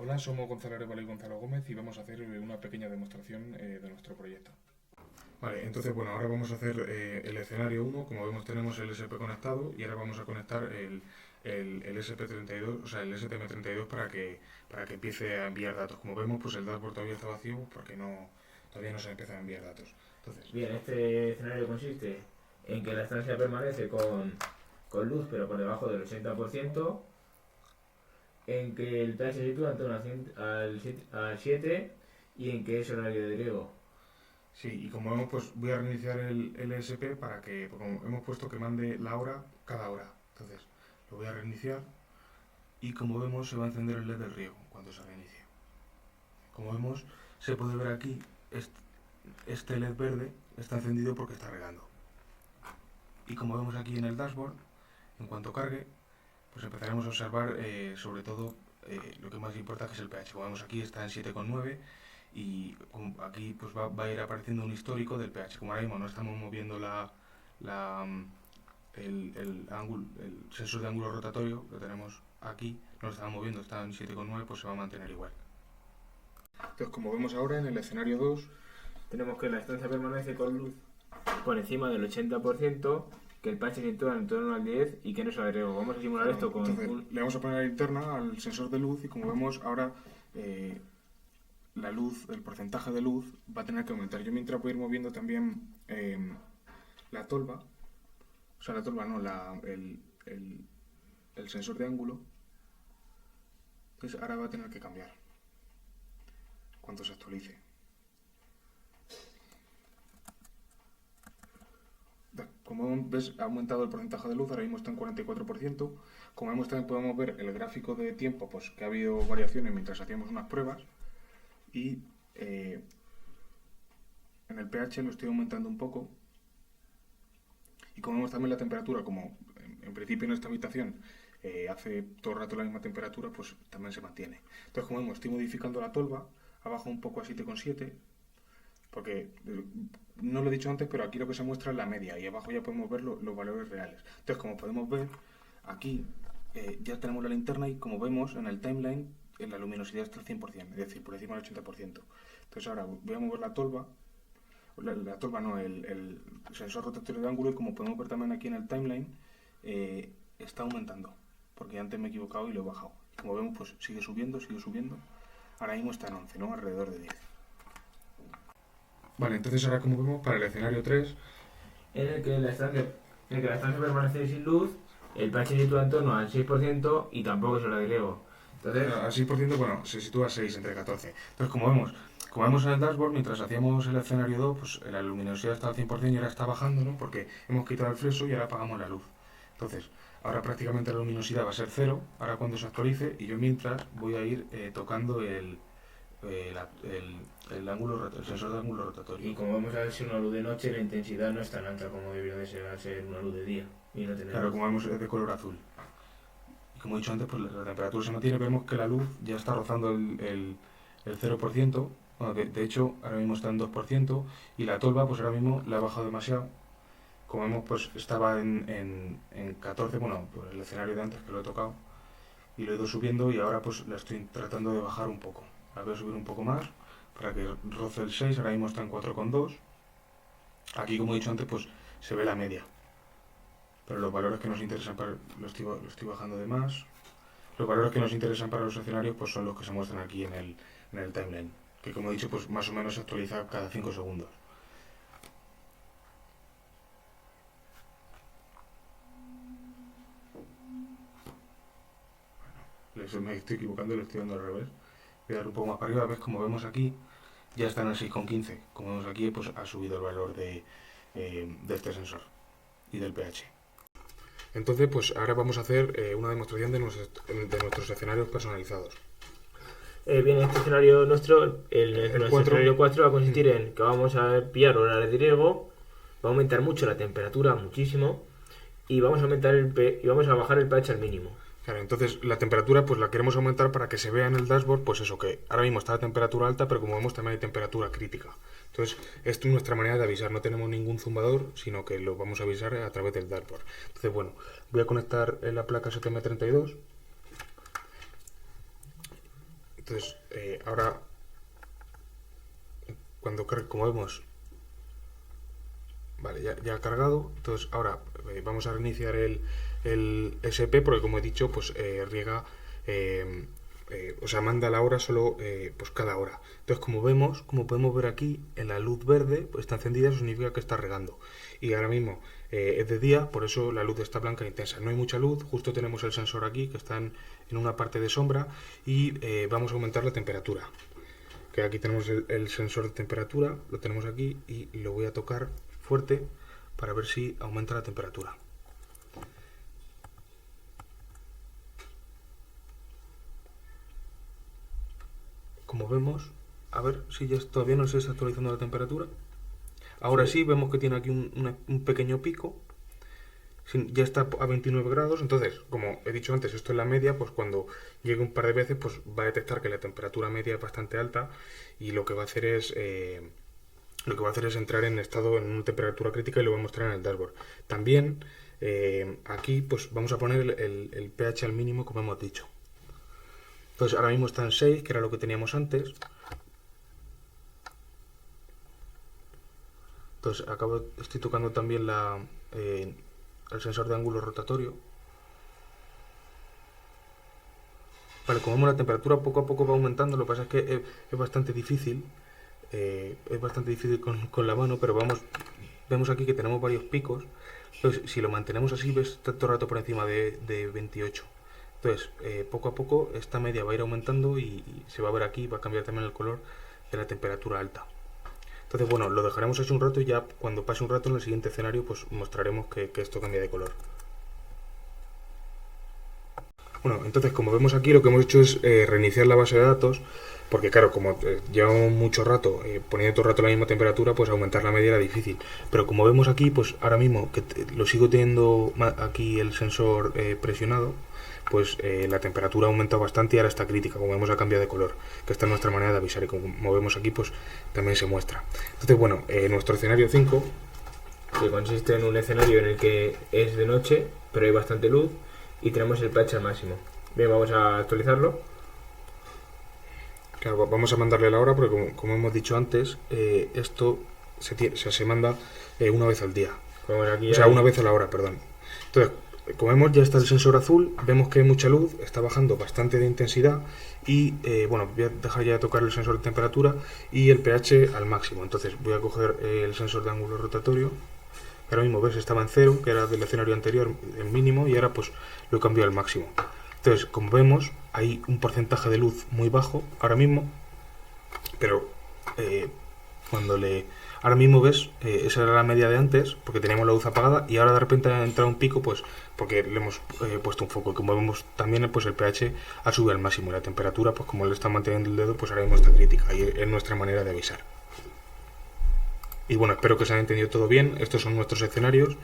Hola, somos Gonzalo Arevalo y Gonzalo Gómez y vamos a hacer una pequeña demostración de nuestro proyecto. Vale, entonces bueno, ahora vamos a hacer el escenario 1. Como vemos tenemos el SP conectado y ahora vamos a conectar el SP32, o sea el STM32 para que empiece a enviar datos. Como vemos, pues el dashboard todavía está vacío porque todavía no se empieza a enviar datos. Entonces, Bien, este escenario consiste en que la estancia permanece con luz pero por debajo del 80%, en que el pH se sitúa en torno al 7 y en que es horario de griego. sí, y como vemos, pues voy a reiniciar el ESP porque como hemos puesto que mande la hora cada hora. Entonces, lo voy a reiniciar y como vemos se va a encender el LED del riego cuando se reinicie. Como vemos, se puede ver aquí este LED verde está encendido porque está regando. Y como vemos aquí en el dashboard, en cuanto cargue, pues empezaremos a observar sobre todo lo que más importa, que es el pH. Como vemos aquí está en 7,9 y aquí pues va a ir apareciendo un histórico del pH. Como ahora mismo no estamos moviendo el sensor de ángulo rotatorio, lo tenemos aquí, no lo estamos moviendo, está en 7,9, pues se va a mantener igual. Entonces, como vemos ahora en el escenario 2, Tenemos que la estancia permanece con luz por encima del 80%, que el pH se sitúa en torno al 10 y que no es horario de griego. Vamos a simular esto con entonces, le vamos a poner la linterna al sensor de luz y como vemos ahora la luz, el porcentaje de luz va a tener que aumentar. Yo mientras voy a ir moviendo también la tolva, o sea la tolva no, el sensor de ángulo, entonces ahora va a tener que cambiar cuando se actualice. Como ves, ha aumentado el porcentaje de luz, ahora mismo está en 44%. Como vemos, también podemos ver el gráfico de tiempo, pues que ha habido variaciones mientras hacíamos unas pruebas. Y en el pH lo estoy aumentando un poco. Y como vemos también la temperatura, como en principio en esta habitación hace todo el rato la misma temperatura, pues también se mantiene. Entonces, como vemos, estoy modificando la tolva, abajo un poco a 7,7. Porque no lo he dicho antes, pero aquí lo que se muestra es la media y abajo ya podemos ver los valores reales. Entonces, como podemos ver, aquí ya tenemos la linterna y como vemos en el timeline, la luminosidad está al 100%, es decir, por encima del 80%. Entonces ahora voy a mover la tolva, la tolva no, el sensor rotatorio de ángulo y como podemos ver también aquí en el timeline, está aumentando, porque antes me he equivocado y lo he bajado. Como vemos, pues sigue subiendo, sigue subiendo. Ahora mismo está en 11, ¿no? Alrededor de 10. Vale, entonces ahora como vemos para el escenario 3, en el que la estancia permanece sin luz, el pH se sitúa en torno al 6% y tampoco es horario de griego. Entonces, al 6%, bueno, se sitúa a 6 entre 14. Entonces, como vemos en el dashboard, mientras hacíamos el escenario 2, pues la luminosidad está al 100% y ahora está bajando, ¿no? Porque hemos quitado el fleso y ahora apagamos la luz. Entonces, ahora prácticamente la luminosidad va a ser 0, ahora cuando se actualice, y yo mientras voy a ir tocando el sensor de ángulo rotatorio. y como vamos a ver si una luz de noche, la intensidad no es tan alta como debería de ser al ser una luz de día. Y no Claro, como vemos es de color azul. Y como he dicho antes, pues la temperatura se mantiene, vemos que la luz ya está rozando el 0%, bueno, de hecho ahora mismo está en 2%, y la tolva pues ahora mismo la ha bajado demasiado. Como vemos, pues estaba en 14, bueno, por el escenario de antes que lo he tocado, y lo he ido subiendo y ahora pues la estoy tratando de bajar un poco. La voy a subir un poco más para que roce el 6, ahora mismo está en 4,2. Aquí, como he dicho antes, pues se ve la media. Pero los valores que nos interesan lo estoy bajando de más. Los valores que nos interesan para los escenarios pues son los que se muestran aquí en el timeline, que como he dicho pues más o menos se actualiza cada 5 segundos. Me estoy equivocando, lo estoy dando al revés. Voy a dar un poco más para arriba, ves como vemos aquí, ya está en el 6,15. Como vemos aquí pues ha subido el valor de este sensor y del pH. Entonces pues ahora vamos a hacer una demostración de nuestros escenarios personalizados. bien, este escenario nuestro, nuestro 4. escenario 4 va a consistir en que vamos a pillar horario de griego, va a aumentar mucho la temperatura, muchísimo, y vamos a bajar el pH al mínimo. Claro, entonces la temperatura pues la queremos aumentar para que se vea en el dashboard, pues eso, que ahora mismo está a temperatura alta, pero como vemos también hay temperatura crítica. Entonces, esto es nuestra manera de avisar, no tenemos ningún zumbador, sino que lo vamos a avisar a través del dashboard. Entonces, bueno, voy a conectar la placa STM32. Entonces, ahora, cuando cargue, como vemos, vale, ya ha cargado. Entonces, ahora vamos a reiniciar el SP, porque como he dicho, pues riega, o sea, manda la hora solo pues cada hora. Entonces, como podemos ver aquí, en la luz verde pues está encendida, eso significa que está regando. Y ahora mismo es de día, por eso la luz está blanca e intensa. No hay mucha luz, justo tenemos el sensor aquí, que está en una parte de sombra, y vamos a aumentar la temperatura. Que aquí tenemos el sensor de temperatura, lo tenemos aquí, y lo voy a tocar fuerte para ver si aumenta la temperatura. Como vemos, a ver si ya todavía no se está actualizando la temperatura. Ahora sí, vemos que tiene aquí un pequeño pico. Ya está a 29 grados, entonces, como he dicho antes, esto es la media, pues cuando llegue un par de veces, pues va a detectar que la temperatura media es bastante alta, y lo que va a hacer es entrar en una temperatura crítica, y lo va a mostrar en el dashboard. También aquí pues vamos a poner el pH al mínimo, como hemos dicho. Entonces ahora mismo está en 6, que era lo que teníamos antes. Entonces estoy tocando también el sensor de ángulo rotatorio. Vale, como vemos, la temperatura poco a poco va aumentando. Lo que pasa es que es bastante difícil. Con la mano, pero vemos aquí que tenemos varios picos. Entonces, si lo mantenemos así, ves, está todo el rato por encima de 28. Entonces, poco a poco esta media va a ir aumentando, y se va a ver aquí, va a cambiar también el color de la temperatura alta. Entonces, bueno, lo dejaremos así un rato, y ya cuando pase un rato en el siguiente escenario, pues mostraremos que esto cambia de color. Bueno, entonces, como vemos aquí, lo que hemos hecho es reiniciar la base de datos, porque claro, como llevamos mucho rato poniendo todo el rato la misma temperatura, pues aumentar la media era difícil. Pero como vemos aquí, pues ahora mismo que lo sigo teniendo aquí el sensor presionado, pues la temperatura ha aumentado bastante, y ahora está crítica. Como vemos, ha cambiado de color, que esta es nuestra manera de avisar, y como vemos aquí, pues también se muestra. Entonces, bueno, nuestro escenario 5, que consiste en un escenario en el que es de noche, pero hay bastante luz, y tenemos el pH al máximo. Bien, vamos a actualizarlo. Claro, vamos a mandarle la hora, porque como hemos dicho antes, esto se manda una vez al día. O sea, una vez a la hora, perdón. Entonces, como vemos, ya está el sensor azul, vemos que hay mucha luz, está bajando bastante de intensidad, y bueno, voy a dejar ya de tocar el sensor de temperatura y el pH al máximo. Entonces voy a coger el sensor de ángulo rotatorio. Ahora mismo ves, estaba en 0, que era del escenario anterior, en mínimo, y ahora pues lo he cambiado al máximo. Entonces, como vemos, hay un porcentaje de luz muy bajo ahora mismo, pero ahora mismo ves, esa era la media de antes, porque teníamos la luz apagada, y ahora de repente ha entrado un pico, pues porque le hemos puesto un foco. Y como vemos también, pues el pH ha subido al máximo, y la temperatura, pues como le está manteniendo el dedo, pues ahora mismo está crítica, y es nuestra manera de avisar. Y bueno, espero que se haya entendido todo bien. Estos son nuestros escenarios.